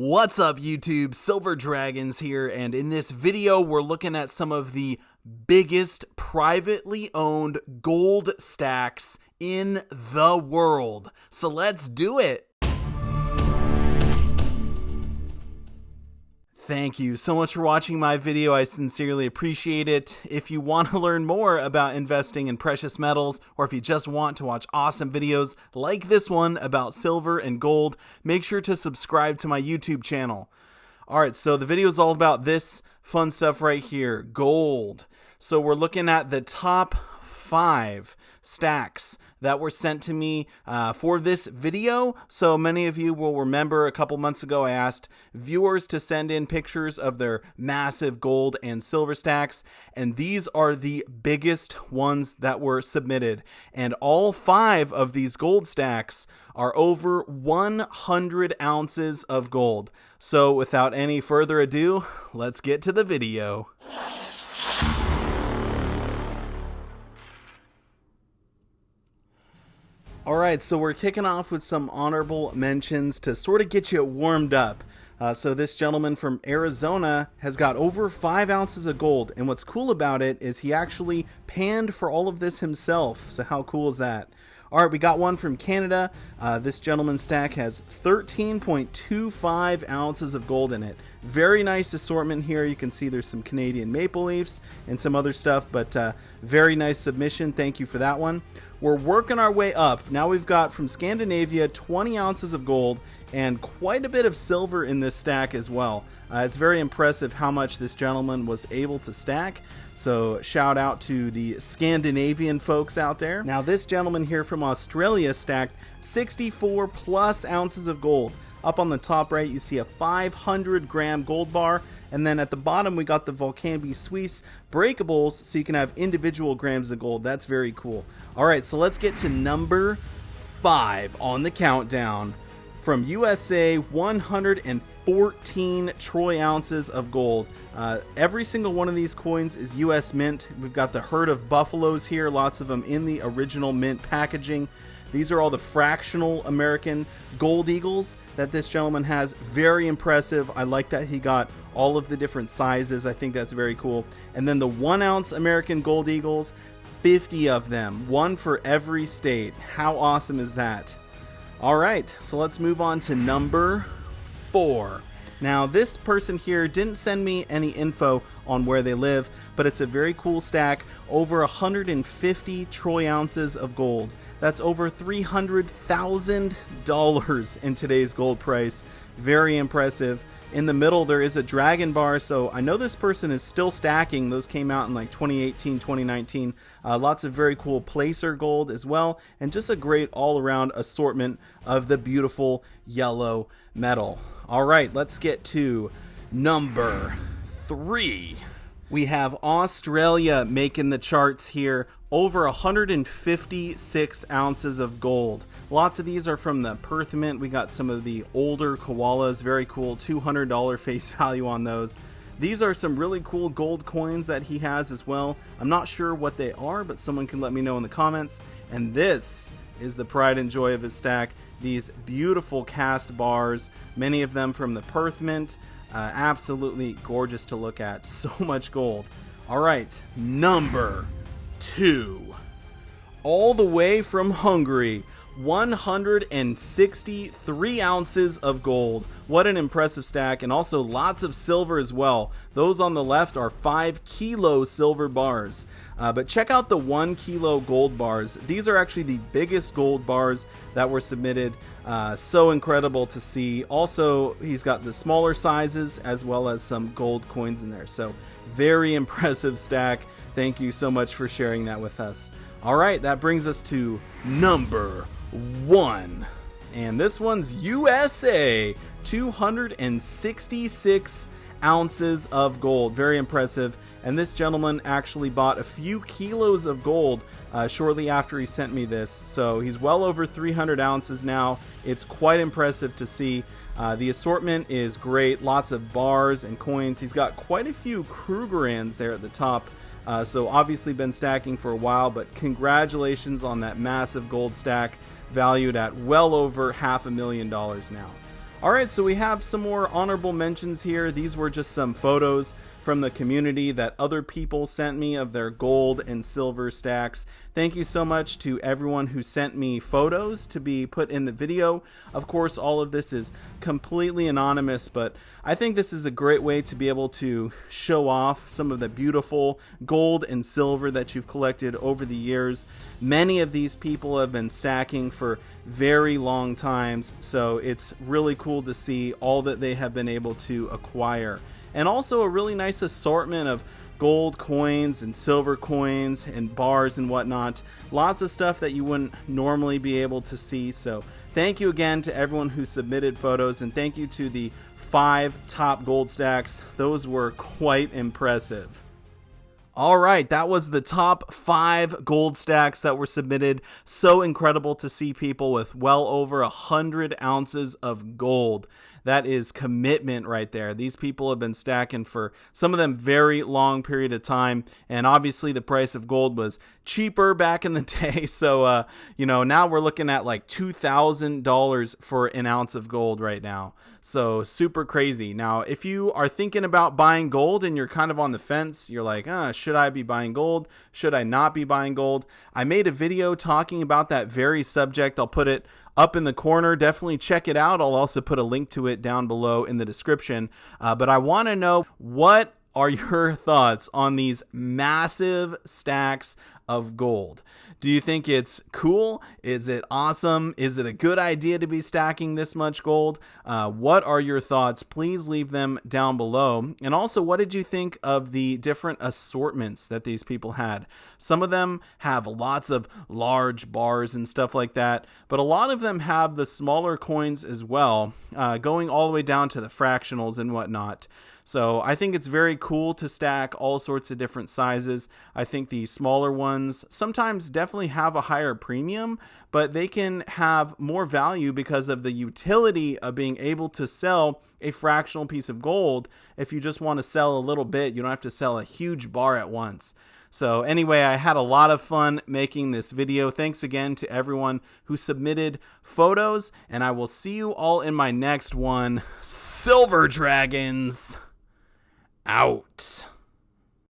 What's up YouTube, Silver Dragons here, and in this video we're looking at some of the biggest privately owned gold stacks in the world. So let's do it! Thank you so much for watching my video. I sincerely appreciate it. If you want to learn more about investing in precious metals, or if you just want to watch awesome videos like this one about silver and gold, make sure to subscribe to my YouTube channel. Alright, so the video is all about this fun stuff right here, gold. So we're looking at the top 5 stacks that were sent to me for this video. So many of you will remember a couple months ago I asked viewers to send in pictures of their massive gold and silver stacks, and these are the biggest ones that were submitted, and all 5 of these gold stacks are over 100 ounces of gold. So without any further ado, let's get to the video. Alright, so we're kicking off with some honorable mentions to sort of get you warmed up. So this gentleman from Arizona has got over 5 ounces of gold, and what's cool about it is he actually panned for all of this himself. So how cool is that? Alright, we got one from Canada. This gentleman's stack has 13.25 ounces of gold in it. Very nice assortment here. You can see there's some Canadian maple leafs and some other stuff, but very nice submission. Thank you for that one. We're working our way up. Now we've got from Scandinavia 20 ounces of gold and quite a bit of silver in this stack as well. It's very impressive how much this gentleman was able to stack. So shout out to the Scandinavian folks out there. Now this gentleman here from Australia stacked 64 plus ounces of gold. Up on the top right you see a 500-gram gold bar, and then at the bottom we got the Volcanby Suisse breakables, so you can have individual grams of gold. That's very cool. Alright, so let's get to number 5 on the countdown. From USA, 114 troy ounces of gold. Every single one of these coins is US mint. We've got the herd of buffaloes here, lots of them in the original mint packaging. These are all the fractional American gold eagles that this gentleman has. Very impressive. I like that he got all of the different sizes. I think that's very cool. And then the 1 ounce American gold eagles, 50 of them, one for every state. How awesome is that? Alright, so let's move on to number 4. Now this person here didn't send me any info on where they live, but it's a very cool stack, over 150 troy ounces of gold. That's over $300,000 in today's gold price. Very impressive. In the middle there is a dragon bar, so I know this person is still stacking. Those came out in like 2018, 2019. Lots of very cool placer gold as well, and just a great all-around assortment of the beautiful yellow metal. Alright, let's get to number 3. We have Australia making the charts here. Over 156 ounces of gold. Lots of these are from the Perth Mint. We got some of the older koalas. Very cool. $200 face value on those. These are some really cool gold coins that he has as well. I'm not sure what they are, but someone can let me know in the comments. And this is the pride and joy of his stack. These beautiful cast bars. Many of them from the Perth Mint. Absolutely gorgeous to look at. So much gold. Alright, number 2. All the way from Hungary, 163 ounces of gold. What an impressive stack, and also lots of silver as well. Those on the left are 5 kilo silver bars. But check out the 1 kilo gold bars. These are actually the biggest gold bars that were submitted. So incredible to see. Also, he's got the smaller sizes as well as some gold coins in there. So very impressive stack. Thank you so much for sharing that with us. Alright, that brings us to number 1. And this one's USA. 266 ounces of gold. Very impressive. And this gentleman actually bought a few kilos of gold shortly after he sent me this. So he's well over 300 ounces now. It's quite impressive to see. The assortment is great. Lots of bars and coins. He's got quite a few Krugerrands there at the top. So obviously been stacking for a while, but congratulations on that massive gold stack valued at well over $500,000 now. All right, so we have some more honorable mentions here. These were just some photos from the community that other people sent me of their gold and silver stacks. Thank you so much to everyone who sent me photos to be put in the video. Of course, all of this is completely anonymous, but I think this is a great way to be able to show off some of the beautiful gold and silver that you've collected over the years. Many of these people have been stacking for very long times, so it's really cool to see all that they have been able to acquire. And also a really nice assortment of gold coins and silver coins and bars and whatnot. Lots of stuff that you wouldn't normally be able to see. So thank you again to everyone who submitted photos, and thank you to the 5 top gold stacks. Those were quite impressive. All right, that was the top 5 gold stacks that were submitted. So incredible to see people with well over 100 ounces of gold. That is commitment right there. These people have been stacking for, some of them, very long period of time. And obviously the price of gold was cheaper back in the day. So, now we're looking at like $2,000 for an ounce of gold right now. So super crazy. Now, if you are thinking about buying gold and you're kind of on the fence, you're like, should I be buying gold? Should I not be buying gold? I made a video talking about that very subject. I'll put it up in the corner. Definitely check it out. I'll also put a link to it down below in the description. But I want to know, what are your thoughts on these massive stacks of gold? Do you think it's cool? Is it awesome? Is it a good idea to be stacking this much gold? What are your thoughts? Please leave them down below. And also, what did you think of the different assortments that these people had? Some of them have lots of large bars and stuff like that, but a lot of them have the smaller coins as well, going all the way down to the fractionals and whatnot. So I think it's very cool to stack all sorts of different sizes. I think the smaller ones sometimes definitely have a higher premium, but they can have more value because of the utility of being able to sell a fractional piece of gold. If you just want to sell a little bit, you don't have to sell a huge bar at once. So anyway, I had a lot of fun making this video. Thanks again to everyone who submitted photos, and I will see you all in my next one. Silver Dragons out.